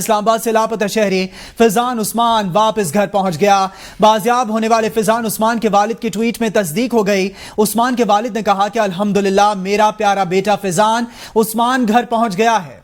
اسلام آباد سے لاپتہ شہری فیضان عثمان واپس گھر پہنچ گیا۔ بازیاب ہونے والے فیضان عثمان کے والد کی ٹویٹ میں تصدیق ہو گئی۔ عثمان کے والد نے کہا کہ الحمدللہ میرا پیارا بیٹا فیضان عثمان گھر پہنچ گیا ہے۔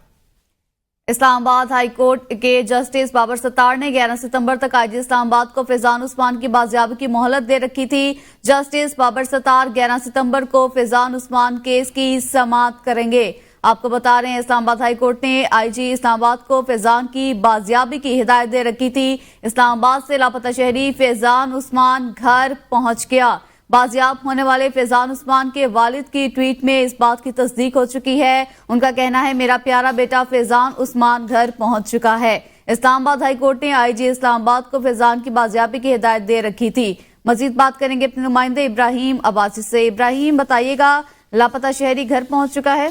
اسلام آباد ہائی کورٹ کے جسٹس بابر ستار نے 11 ستمبر تک آئی جی اسلام آباد کو فیضان عثمان کی بازیابی کی مہلت دے رکھی تھی۔ جسٹس بابر ستار 11 ستمبر کو فیضان عثمان کیس کی سماعت کریں گے۔ آپ کو بتا رہے ہیں اسلام آباد ہائی کورٹ نے آئی جی اسلام آباد کو فیضان کی بازیابی کی ہدایت دے رکھی تھی۔ اسلام آباد سے لاپتہ شہری فیضان عثمان گھر پہنچ گیا۔ بازیاب ہونے والے فیضان عثمان کے والد کی ٹویٹ میں اس بات کی تصدیق ہو چکی ہے۔ ان کا کہنا ہے میرا پیارا بیٹا فیضان عثمان گھر پہنچ چکا ہے۔ اسلام آباد ہائی کورٹ نے آئی جی اسلام آباد کو فیضان کی بازیابی کی ہدایت دے رکھی تھی۔ مزید بات کریں گے اپنے نمائندے ابراہیم عباسی سے۔ ابراہیم بتائیے گا، لاپتہ شہری گھر پہنچ چکا ہے؟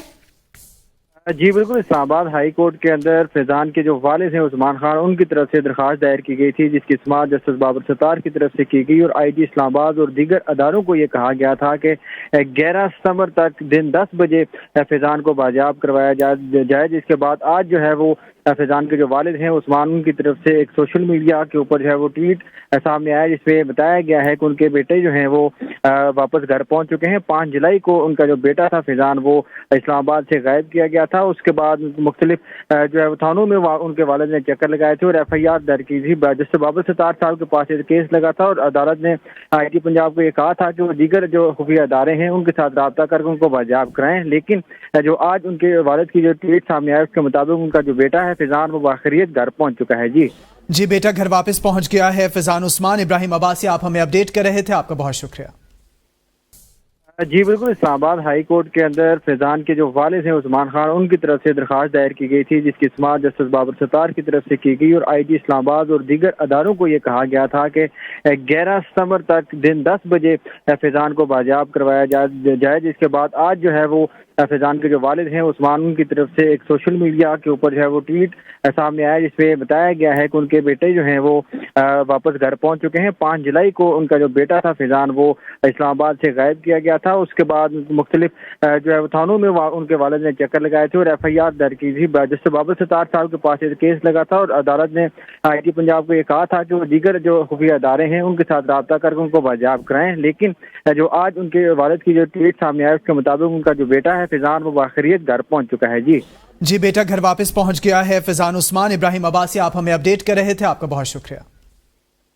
جی بالکل، اسلام آباد ہائی کورٹ کے اندر فیضان کے جو والد ہیں عثمان خان، ان کی طرف سے درخواست دائر کی گئی تھی، جس کی سماعت جسٹس بابر ستار کی طرف سے کی گئی اور آئی جی اسلام آباد اور دیگر اداروں کو یہ کہا گیا تھا کہ 11 ستمبر تک دن 10 بجے فیضان کو بازیاب کروایا جائے، جس کے بعد آج جو ہے وہ فیضان کے جو والد ہیں عثمان، ان کی طرف سے ایک سوشل میڈیا کے اوپر جو ہے وہ ٹویٹ سامنے آیا، جس میں بتایا گیا ہے کہ ان کے بیٹے جو ہیں وہ واپس گھر پہنچ چکے ہیں۔ 5 جولائی کو ان کا جو بیٹا تھا فیضان، وہ اسلام آباد سے غائب کیا گیا تھا۔ اس کے بعد مختلف جو ہے تھانوں میں ان کے والد نے چکر لگائے تھے اور ایف آئی آر درج کی تھی۔ جسٹس بابر ستار صاحب کے پاس ایک کیس لگا تھا اور عدالت نے آئی ٹی پنجاب کو یہ کہا تھا کہ وہ دیگر جو خفیہ ادارے ہیں ان کے ساتھ رابطہ کر کے ان کو بازیاب کرائیں، لیکن جو آج ان کے والد کی جو ٹویٹ سامنے آیا اس کے مطابق ان کا جو بیٹا ہے فیضان، وہ باخریت گھر پہنچ چکا ہے۔ جی بیٹا گھر واپس پہنچ گیا ہے فیضان عثمان۔ ابراہیم عباسی آپ ہمیں اپڈیٹ کر رہے تھے، آپ کا بہت شکریہ۔ جی بالکل، اسلام آباد ہائی کورٹ کے اندر فیضان کے جو والد ہیں عثمان خان، ان کی طرف سے درخواست دائر کی گئی تھی، جس کی سماعت جسٹس بابر ستار کی طرف سے کی گئی اور آئی جی اسلام آباد اور دیگر اداروں کو یہ کہا گیا تھا کہ 11 ستمبر تک دن 10 بجے فیضان کو بازیاب کروایا جائے، جس کے بعد آج جو ہے وہ فیضان کے جو والد ہیں عثمان، ان کی طرف سے ایک سوشل میڈیا کے اوپر جو ہے وہ ٹویٹ سامنے آیا، جس میں بتایا گیا ہے کہ ان کے بیٹے جو ہیں وہ واپس گھر پہنچ چکے ہیں۔ 5 جولائی کو ان کا جو بیٹا تھا فیضان، وہ اسلام آباد سے غائب کیا گیا تھا۔ اس کے بعد مختلف جو ہے تھانوں میں ان کے والد نے چکر لگائے تھے اور ایف آئی آر درج کی تھی۔ جسٹس بابر ستار صاحب کے پاس ایک کیس لگا تھا اور عدالت نے آئی ٹی پنجاب کو یہ کہا تھا کہ وہ دیگر جو خفیہ ادارے ہیں ان کے ساتھ رابطہ کر کے ان کو بازیاب کرائیں، لیکن جو آج ان کے والد کی جو ٹویٹ سامنے آیا اس کے مطابق ان کا جو بیٹا ہے فیضان، وہ باخریت گھر پہنچ چکا ہے۔ جی بیٹا گھر واپس پہنچ گیا ہے فیضان عثمان۔ ابراہیم عباسی آپ ہمیں اپڈیٹ کر رہے تھے، آپ کا بہت شکریہ۔